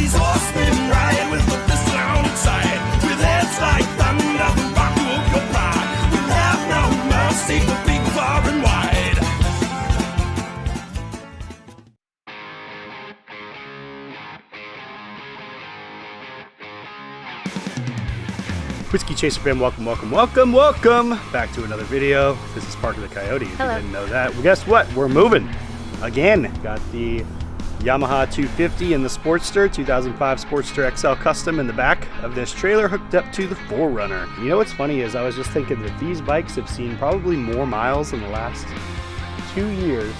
these horsemen ride with the fist down inside, with heads like thunder, the rock of your pride. We'll have no mercy for big, far and wide. Whiskey Chaser fam, welcome back to another video. This is Parker the Coyote, if Hello. you didn't know that. Well, guess what? We're moving again. Got the Yamaha 250 and the Sportster, 2005 Sportster XL Custom in the back of this trailer hooked up to the 4Runner. You know what's funny is I was just thinking that these bikes have seen probably more miles in the last 2 years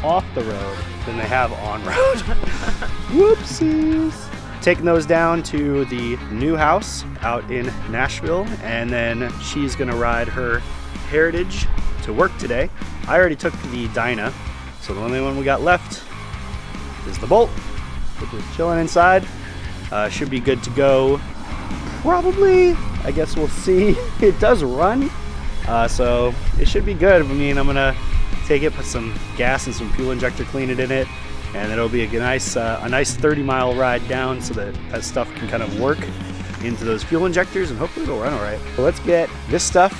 off the road than they have on road. Whoopsies. Taking those down to the new house out in Nashville, and then she's gonna ride her Heritage to work today. I already took the Dyna, so the only one we got left is the Bolt, which is chilling inside. Should be good to go probably. I guess we'll see. It does run, so it should be good. I mean, I'm gonna take it, put some gas and some fuel injector, clean it in it, and it'll be a nice 30-mile ride down, so that stuff can kind of work into those fuel injectors, and hopefully it'll run all right. So let's get this stuff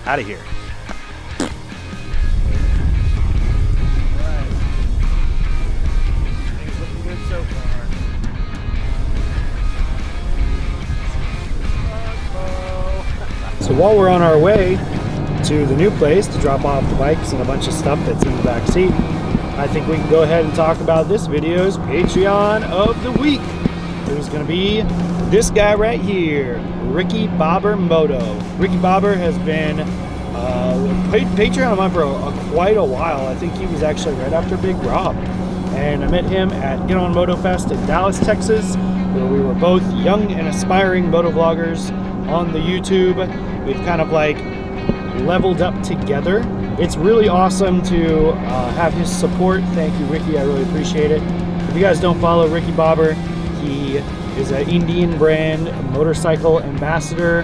out of here. Things looking good so far. So while we're on our way to the new place to drop off the bikes and a bunch of stuff that's in the back seat, I think we can go ahead and talk about this video's Patreon of the week. It was going to be this guy right here, Ricky Bobber Moto. Ricky Bobber has been Patreon of mine for quite a while. I think he was actually right after Big Rob. And I met him at Get On Moto Fest in Dallas, Texas, where we were both young and aspiring moto vloggers on the YouTube. We've kind of like leveled up together. It's really awesome to have his support. Thank you, Ricky. I really appreciate it. If you guys don't follow Ricky Bobber, he is an Indian brand motorcycle ambassador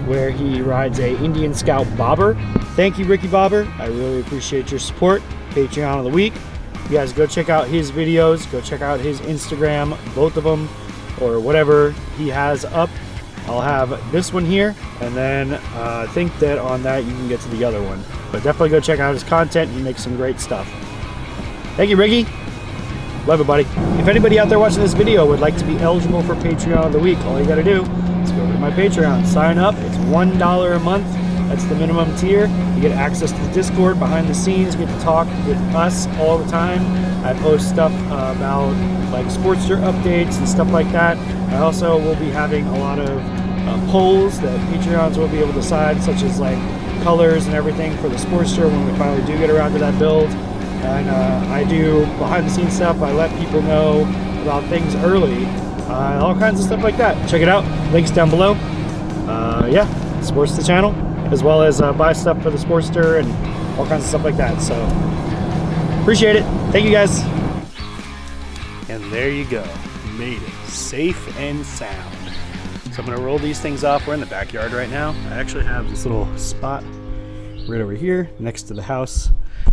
where he rides a Indian Scout Bobber. Thank you, Ricky Bobber. I really appreciate your support. Patreon of the week. You guys go check out his videos. Go check out his Instagram, both of them, or whatever he has up. I'll have this one here, and then I think that on that you can get to the other one. But definitely go check out his content. He makes some great stuff. Thank you, Ricky. Love it, buddy. If anybody out there watching this video would like to be eligible for Patreon of the week, all you gotta do is go over to my Patreon, sign up. It's $1 a month. That's the minimum tier. You get access to the Discord behind the scenes, get to talk with us all the time. I post stuff about like Sportster updates and stuff like that. I also will be having a lot of polls that Patreons will be able to decide, such as like colors and everything for the Sportster when we finally do get around to that build. And I do behind the scenes stuff. I let people know about things early, all kinds of stuff like that. Check it out, links down below. Yeah, supports the channel, as well as buy stuff for the Sportster and all kinds of stuff like that. So appreciate it. Thank you guys. And there you go, made it safe and sound. So I'm gonna roll these things off. We're in the backyard right now. I actually have this little spot right over here next to the house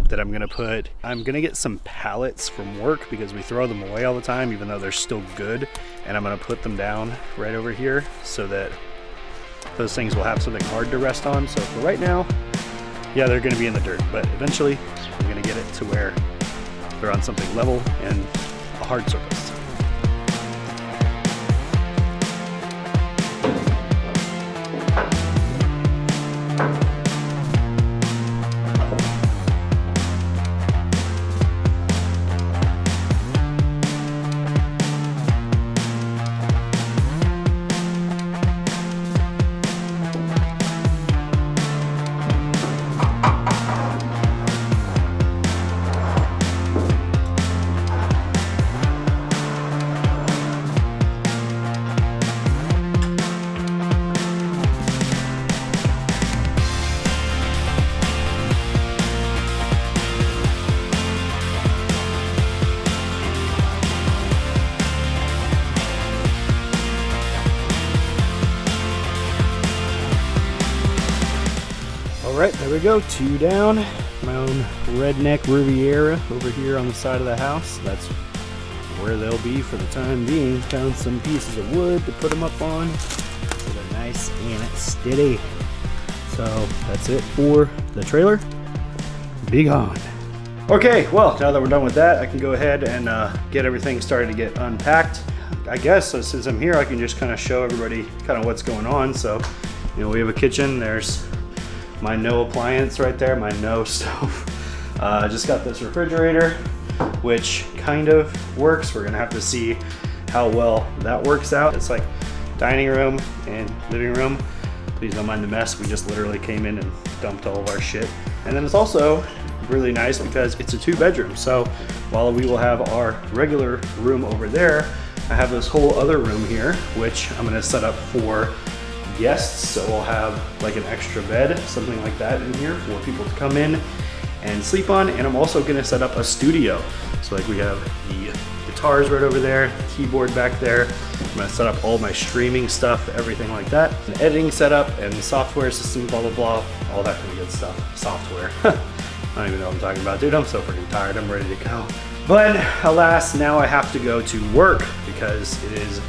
that I'm gonna get some pallets from work because we throw them away all the time, even though they're still good. And I'm gonna put them down right over here so that those things will have something hard to rest on. So for right now, yeah, they're gonna be in the dirt, but eventually I'm gonna get it to where they're on something level and a hard surface. Alright, there we go, 2 down. My own redneck Riviera over here on the side of the house. That's where they'll be for the time being. Found some pieces of wood to put them up on so they're nice and steady. So that's it for the trailer. Be gone. Okay, well, now that we're done with that, I can go ahead and get everything started to get unpacked. I guess so since I'm here, I can just kind of show everybody kind of what's going on. So, you know, we have a kitchen. There's my no appliance right there, my no stove. I just got this refrigerator, which kind of works. We're gonna have to see how well that works out. It's like dining room and living room. Please don't mind the mess. We just literally came in and dumped all of our shit. And then it's also really nice because it's a 2-bedroom. So while we will have our regular room over there, I have this whole other room here, which I'm gonna set up for guests. So we'll have like an extra bed, something like that in here for people to come in and sleep on. And I'm also gonna set up a studio. So like we have the guitars right over there, the keyboard back there. I'm gonna set up all my streaming stuff, everything like that. An editing setup and the software system, blah, blah, blah, all that kind of good stuff. Software. I don't even know what I'm talking about, dude. I'm so freaking tired, I'm ready to go. But alas, now I have to go to work because it is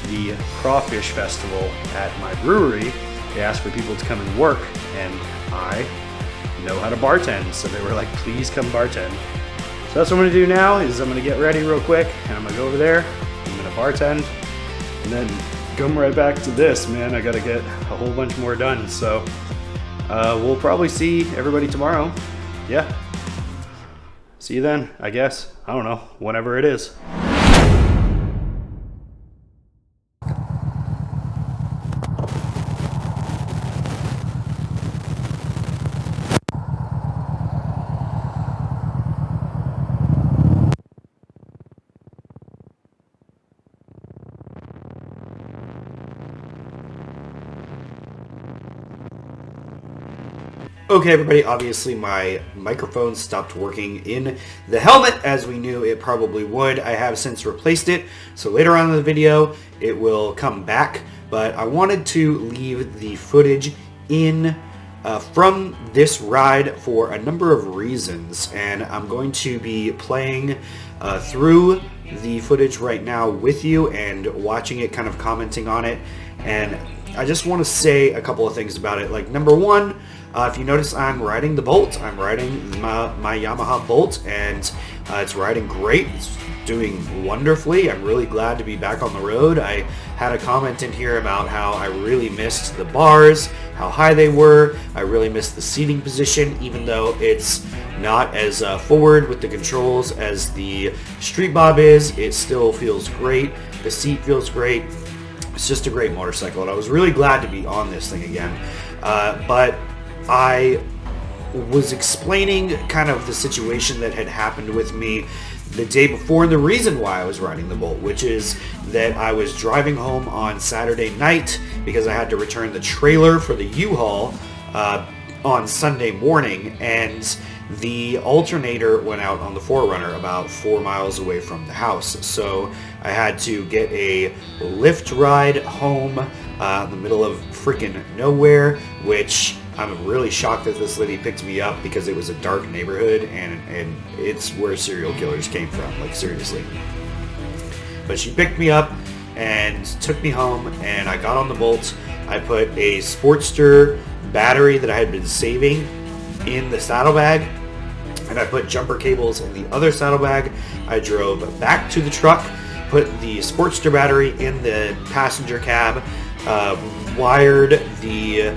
the Crawfish Festival at my brewery. They asked for people to come and work, and I know how to bartend. So they were like, please come bartend. So that's what I'm gonna do now is I'm gonna get ready real quick and I'm gonna go over there, I'm gonna bartend, and then come right back to this, man. I gotta get a whole bunch more done. So we'll probably see everybody tomorrow. Yeah. See you then, I guess. I don't know, whenever it is. Okay, everybody, obviously my microphone stopped working in the helmet, as we knew it probably would. I have since replaced it, so later on in the video it will come back, but I wanted to leave the footage in from this ride for a number of reasons, and I'm going to be playing through the footage right now with you and watching it, kind of commenting on it, and I just want to say a couple of things about it. Like, number one, if you notice, I'm riding the Bolt. I'm riding my Yamaha Bolt, and it's riding great. It's doing wonderfully. I'm really glad to be back on the road. I had a comment in here about how I really missed the bars, how high they were. I really missed the seating position, even though it's not as forward with the controls as the Street Bob is. It still feels great. The seat feels great. It's just a great motorcycle, and I was really glad to be on this thing again. But I was explaining kind of the situation that had happened with me the day before, and the reason why I was riding the Bolt, which is that I was driving home on Saturday night because I had to return the trailer for the U-Haul on Sunday morning, and the alternator went out on the 4Runner about 4 miles away from the house. So I had to get a lift ride home in the middle of freaking nowhere, which I'm really shocked that this lady picked me up because it was a dark neighborhood, and it's where serial killers came from, like seriously. But she picked me up and took me home, and I got on the Bolt. I put a Sportster battery that I had been saving in the saddlebag, and I put jumper cables in the other saddlebag. I drove back to the truck, put the Sportster battery in the passenger cab, wired the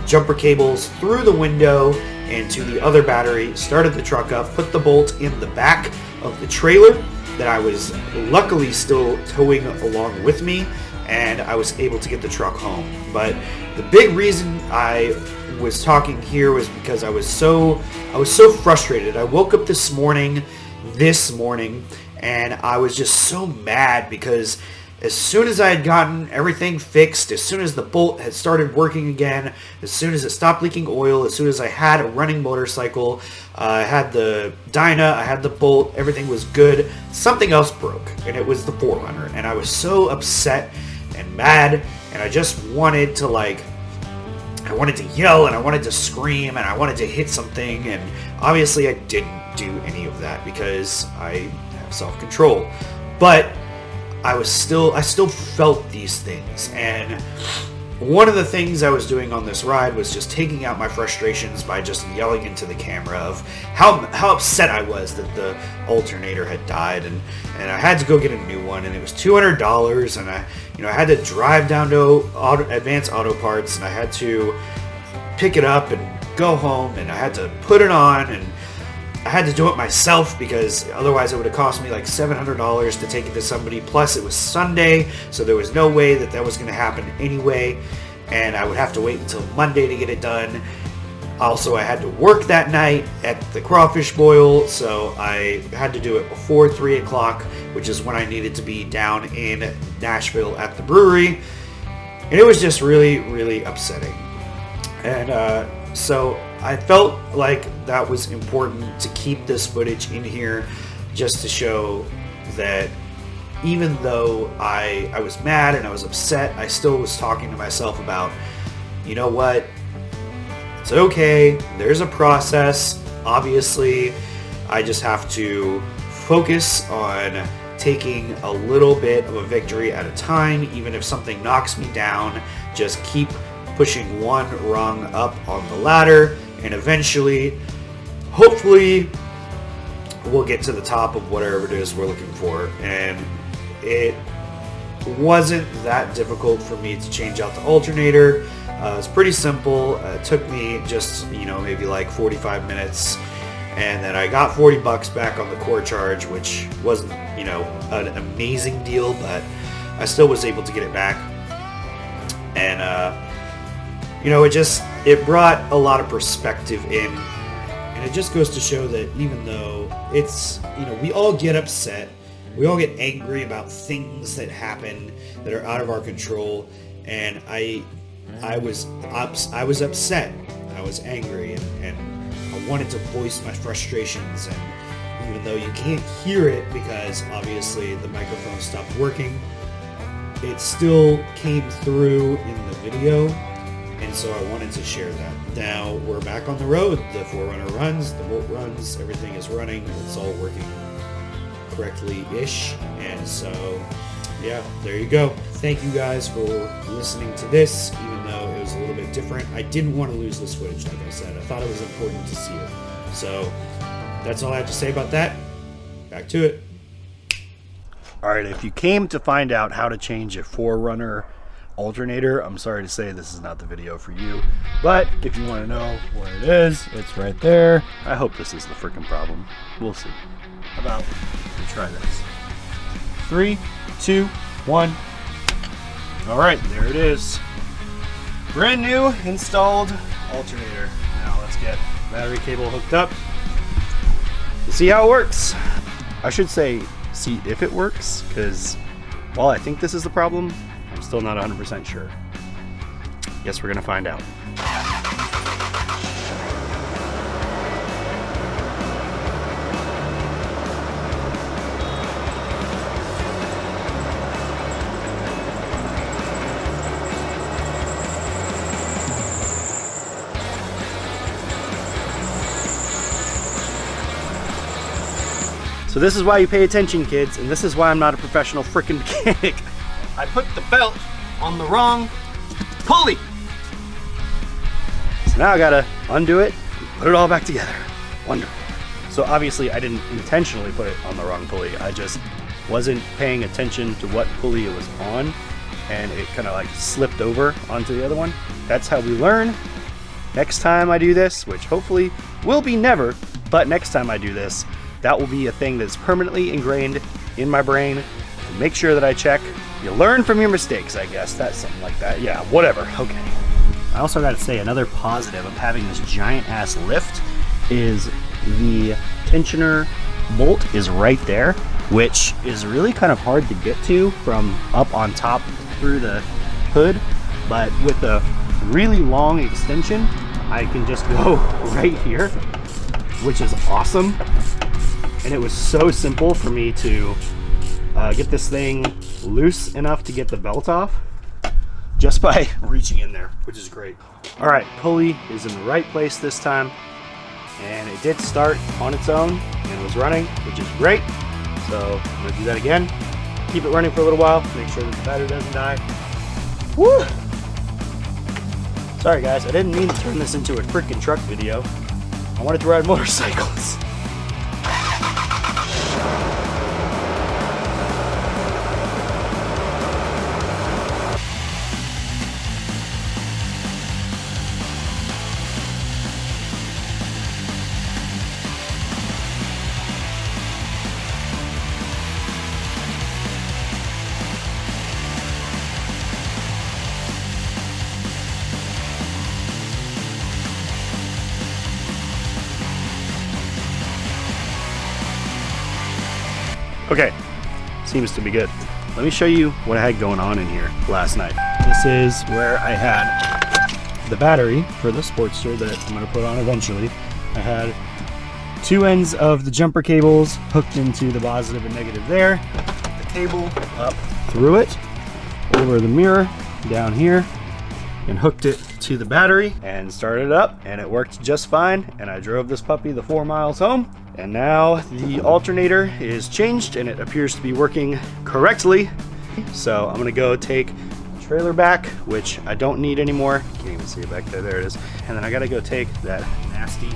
jumper cables through the window and to the other battery, started the truck up, put the Bolt in the back of the trailer that I was luckily still towing along with me, and I was able to get the truck home. But the big reason I was talking here was because I was so frustrated. I woke up this morning, and I was just so mad because as soon as I had gotten everything fixed, as soon as the Bolt had started working again, as soon as it stopped leaking oil, as soon as I had a running motorcycle, I had the Dyna, I had the Bolt, everything was good, something else broke, and it was the 4Runner. And I was so upset and mad, and I just wanted to I wanted to yell, and I wanted to scream, and I wanted to hit something, and obviously I didn't do any of that because I self-control. But I still felt these things, and one of the things I was doing on this ride was just taking out my frustrations by just yelling into the camera of how upset I was that the alternator had died, and I had to go get a new one, and it was $200, and I had to drive down to Advanced Auto Parts, and I had to pick it up and go home, and I had to put it on, and I had to do it myself because otherwise it would have cost me like $700 to take it to somebody. Plus it was Sunday, so there was no way that was going to happen anyway, and I would have to wait until Monday to get it done. Also, I had to work that night at the crawfish boil, so I had to do it before 3 o'clock, which is when I needed to be down in Nashville at the brewery, and it was just really, really upsetting. And so I felt like that was important to keep this footage in here, just to show that even though I was mad and I was upset, I still was talking to myself about, you know what, it's okay, there's a process. Obviously, I just have to focus on taking a little bit of a victory at a time. Even if something knocks me down, just keep pushing one rung up on the ladder, and eventually, hopefully, we'll get to the top of whatever it is we're looking for. And it wasn't that difficult for me to change out the alternator. It's pretty simple. It took me just, maybe like 45 minutes, and then I got $40 back on the core charge, which wasn't, an amazing deal, but I still was able to get it back. And it brought a lot of perspective in, and it just goes to show that even though it's, we all get upset, we all get angry about things that happen that are out of our control, and I was upset, I was angry, and I wanted to voice my frustrations, and even though you can't hear it because obviously the microphone stopped working, it still came through in the video. And so I wanted to share that. Now we're back on the road. The 4Runner runs, the Bolt runs, everything is running. It's all working correctly-ish. And so, yeah, there you go. Thank you guys for listening to this, even though it was a little bit different. I didn't want to lose this footage, like I said. I thought it was important to see it. So that's all I have to say about that. Back to it. All right, if you came to find out how to change a 4Runner alternator, I'm sorry to say this is not the video for you, but if you want to know where it is, it's right there. I hope this is the freaking problem. We'll see. How about we try this? 3, 2, 1. All right, there it is. Brand new installed alternator. Now let's get battery cable hooked up to see how it works. I should say see if it works, because while I think this is the problem, I'm still not 100% sure. Guess we're gonna find out. So this is why you pay attention, kids, and this is why I'm not a professional frickin' mechanic. I put the belt on the wrong pulley. So now I gotta undo it and put it all back together. Wonderful. So obviously I didn't intentionally put it on the wrong pulley. I just wasn't paying attention to what pulley it was on, and it kind of like slipped over onto the other one. That's how we learn. Next time I do this, which hopefully will be never, but next time I do this, that will be a thing that's permanently ingrained in my brain. Make sure that I check. You learn from your mistakes, I guess. That's something like that. Yeah, whatever. Okay. I also got to say, another positive of having this giant ass lift is the tensioner bolt is right there, which is really kind of hard to get to from up on top through the hood. But with a really long extension, I can just go right here, which is awesome. And it was so simple for me to get this thing loose enough to get the belt off just by reaching in there, which is great. All right, pulley is in the right place this time, and it did start on its own and was running, which is great. So I'm gonna do that again. Keep it running for a little while, make sure that the battery doesn't die. Woo! Sorry guys, I didn't mean to turn this into a freaking truck video. I wanted to ride motorcycles. Okay, seems to be good. Let me show you what I had going on in here last night. This is where I had the battery for the Sportster that I'm gonna put on eventually. I had two ends of the jumper cables hooked into the positive and negative there. The cable up through it, over the mirror, down here, and hooked it to the battery and started it up, and it worked just fine. And I drove this puppy the 4 miles home. And now the alternator is changed and it appears to be working correctly. So I'm gonna go take the trailer back, which I don't need anymore. Can't even see it back there, there it is. And then I gotta go take that nasty,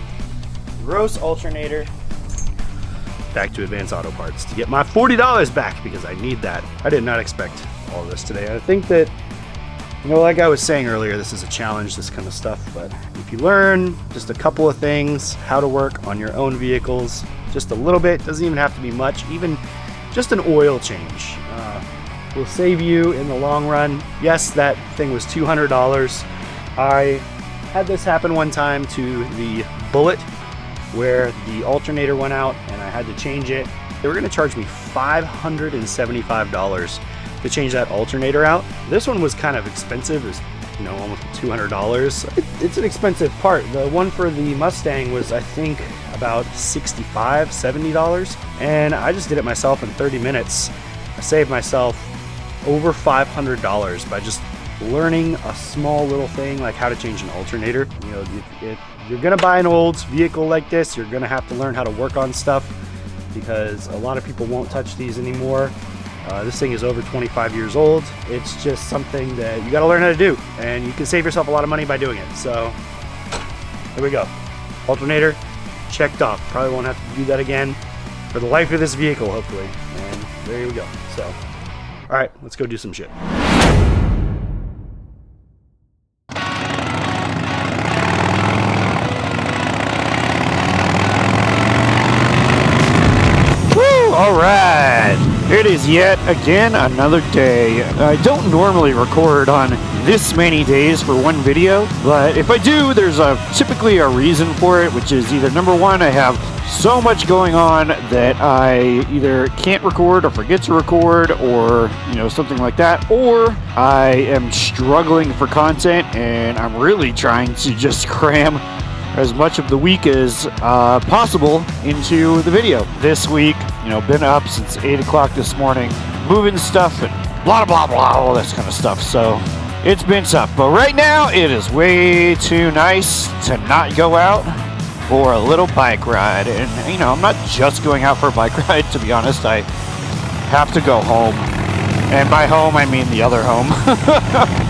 gross alternator back to Advanced Auto Parts to get my $40 back because I need that. I did not expect all this today. I think that, you know, like I was saying earlier, this is a challenge, this kind of stuff, but if you learn just a couple of things, how to work on your own vehicles, just a little bit, doesn't even have to be much, even just an oil change will save you in the long run. Yes, that thing was $200. I had this happen one time to the Bullet where the alternator went out and I had to change it. They were gonna charge me $575 to change that alternator out. This one was kind of expensive. It was, you know, almost $200. It's an expensive part. The one for the Mustang was, I think, about $65, $70. And I just did it myself in 30 minutes. I saved myself over $500 by just learning a small little thing like how to change an alternator. You know, if you're gonna buy an old vehicle like this, you're gonna have to learn how to work on stuff because a lot of people won't touch these anymore. This thing is over 25 years old. It's just something that you got to learn how to do, and you can save yourself a lot of money by doing it. So here we go. Alternator checked off. Probably won't have to do that again for the life of this vehicle, hopefully. And there we go. So, all right, let's go do some shit. Woo! All right. It is yet again another day. I don't normally record on this many days for one video, but if I do, there's typically a reason for it, which is either number one, I have so much going on that I either can't record or forget to record or, you know, something like that, or I am struggling for content and I'm really trying to just cram as much of the week as possible into the video. This week, you know, been up since 8 o'clock this morning, moving stuff and blah, blah, blah, all this kind of stuff. So it's been tough, but right now it is way too nice to not go out for a little bike ride. And, you know, I'm not just going out for a bike ride, to be honest. I have to go home. And by home, I mean the other home.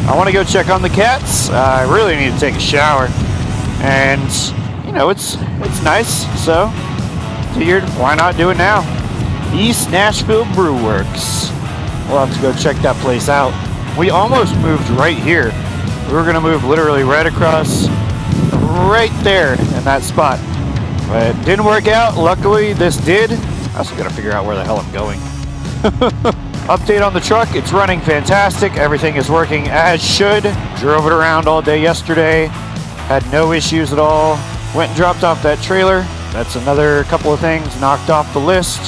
I want to go check on the cats. I really need to take a shower. And, you know, it's nice, so figured why not do it now. East Nashville Brew Works. We'll have to go check that place out. We almost moved right here. We were going to move literally right across, right there in that spot. But it didn't work out. Luckily, this did. I also got to figure out where the hell I'm going. Update on the truck. It's running fantastic. Everything is working as should. Drove it around all day yesterday. Had no issues at all. Went and dropped off that trailer. That's another couple of things knocked off the list.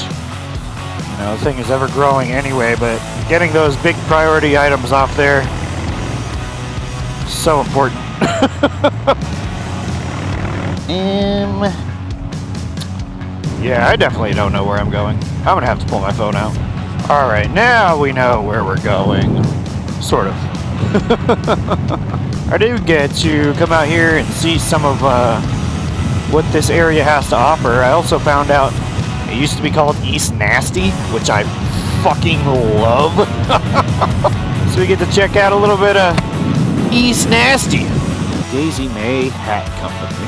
You know, the thing is ever growing anyway, but getting those big priority items off there, so important. Yeah, I definitely don't know where I'm going. I'm gonna have to pull my phone out. All right, now we know where we're going, sort of. I do get to come out here and see some of what this area has to offer. I also found out It used to be called East Nasty, which I fucking love. So we get to check out a little bit of East Nasty. Daisy May Hat Company.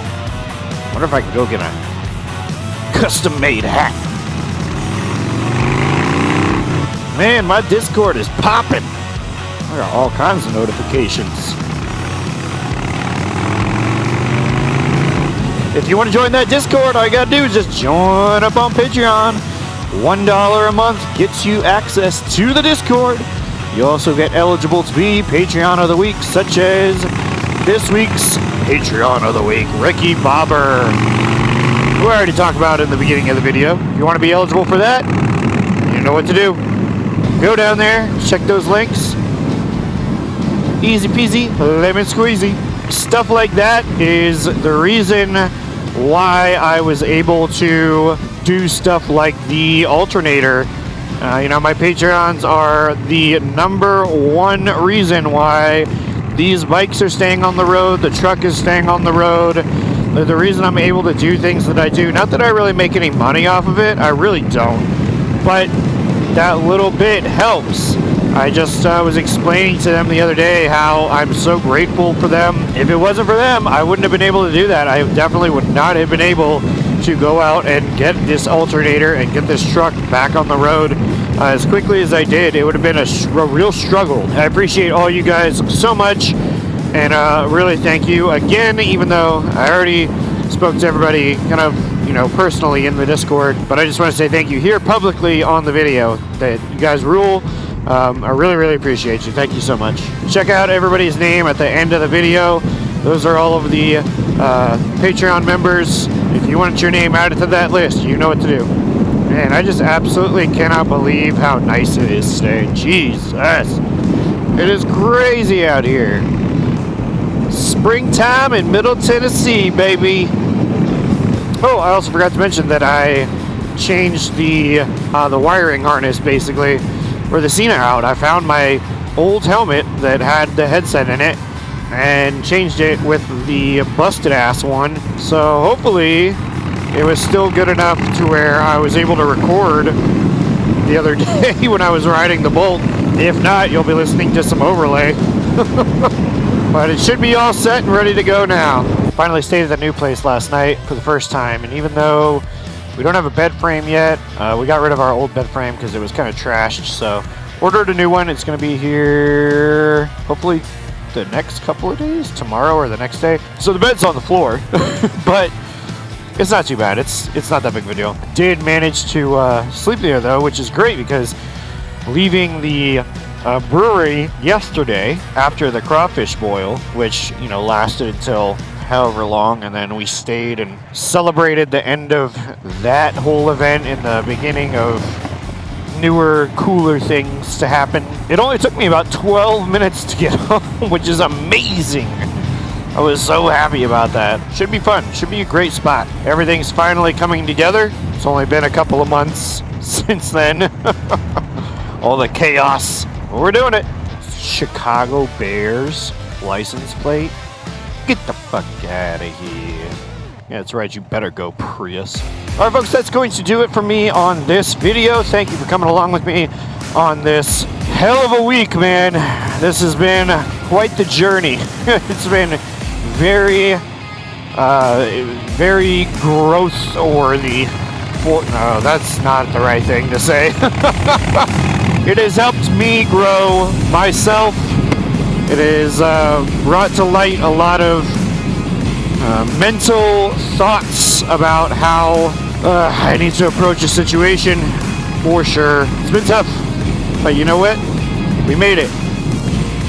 Wonder if I can go get a custom-made hat. Man, my Discord is popping. I got all kinds of notifications. If you want to join that Discord, all you gotta do is just join up on Patreon. $1 a month gets you access to the Discord. You also get eligible to be Patreon of the Week, such as this week's Patreon of the Week, Ricky Bobber, who I already talked about in the beginning of the video. If you want to be eligible for that, you know what to do. Go down there, check those links. Easy peasy, lemon squeezy. Stuff like that is the reason why I was able to do stuff like the Alternator. You know, my Patreons are the #1 reason why these bikes are staying on the road, the truck is staying on the road. They're the reason I'm able to do things that I do. Not that I really make any money off of it, I really don't. But that little bit helps. I just was explaining to them the other day how I'm so grateful for them. If it wasn't for them, I wouldn't have been able to do that. I definitely would not have been able to go out and get this Alternator and get this truck back on the road as quickly as I did. It would have been a real struggle. I appreciate all you guys so much, and really thank you again, even though I already spoke to everybody kind of, you know, personally in the Discord. But I just want to say thank you here publicly on the video. That you guys rule. I really appreciate you. Thank you so much. Check out everybody's name at the end of the video. Those are all of the Patreon members. If you want your name added to that list, you know what to do. Man, I just absolutely cannot believe how nice it is today. Jesus. It is crazy out here. Springtime in Middle Tennessee, baby. Oh, I also forgot to mention that I changed the wiring harness, basically, for the Cena out. I found my old helmet that had the headset in it and changed it with the busted ass one. So hopefully it was still good enough to where I was able to record the other day when I was riding the Bolt. If not, you'll be listening to some overlay. But it should be all set and ready to go now. Finally stayed at the new place last night for the first time, and even though we don't have a bed frame yet, we got rid of our old bed frame because it was kind of trashed, so ordered a new one. It's going to be here hopefully the next couple of days, tomorrow or the next day. So the bed's on the floor, but it's not too bad. It's not that big of a deal. Did manage to sleep there though, which is great because leaving the brewery yesterday after the crawfish boil, which, you know, lasted until however long, and then we stayed and celebrated the end of that whole event in the beginning of newer, cooler things to happen. It only took me about 12 minutes to get home, which is amazing. I was so happy about that. Should be fun. Should be a great spot. Everything's finally coming together. It's only been a couple of months since then. All the chaos. But we're doing it. Chicago Bears license plate. Get the fuck out of here. Yeah, that's right. You better go, Prius. All right, folks, that's going to do it for me on this video. Thank you for coming along with me on this hell of a week, man. This has been quite the journey. It's been very growth-worthy. No, that's not the right thing to say. It has helped me grow myself. It has brought to light a lot of mental thoughts about how I need to approach a situation, for sure. It's been tough, but you know what? We made it.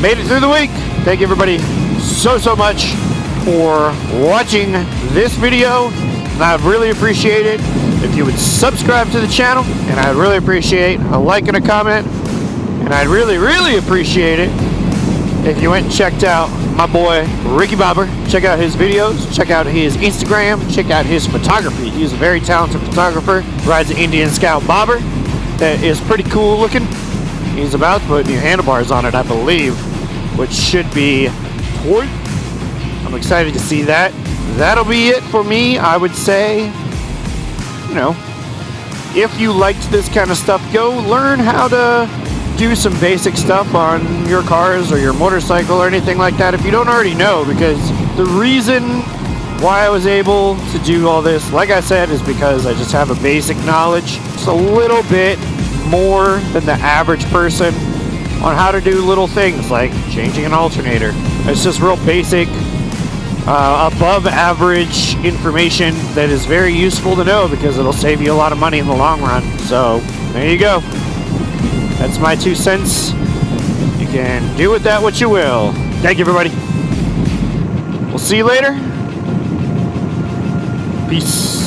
Made it through the week. Thank you, everybody, so much for watching this video, and I'd really appreciate it if you would subscribe to the channel, and I'd really appreciate a like and a comment, and I'd really appreciate it if you went and checked out my boy Ricky Bobber. Check out his videos, check out his Instagram, check out his photography. He's a very talented photographer, rides an Indian Scout Bobber that is pretty cool looking. He's about to put new handlebars on it, I believe, which should be toy. I'm excited to see that. That'll be it for me, I would say. You know, if you liked this kind of stuff, go learn how to do some basic stuff on your cars or your motorcycle or anything like that if you don't already know, because the reason why I was able to do all this, like I said, is because I just have a basic knowledge. It's a little bit more than the average person on how to do little things like changing an alternator. It's just real basic, above average information that is very useful to know because it'll save you a lot of money in the long run. So there you go. That's my 2 cents. You can do with that what you will. Thank you, everybody. We'll see you later. Peace.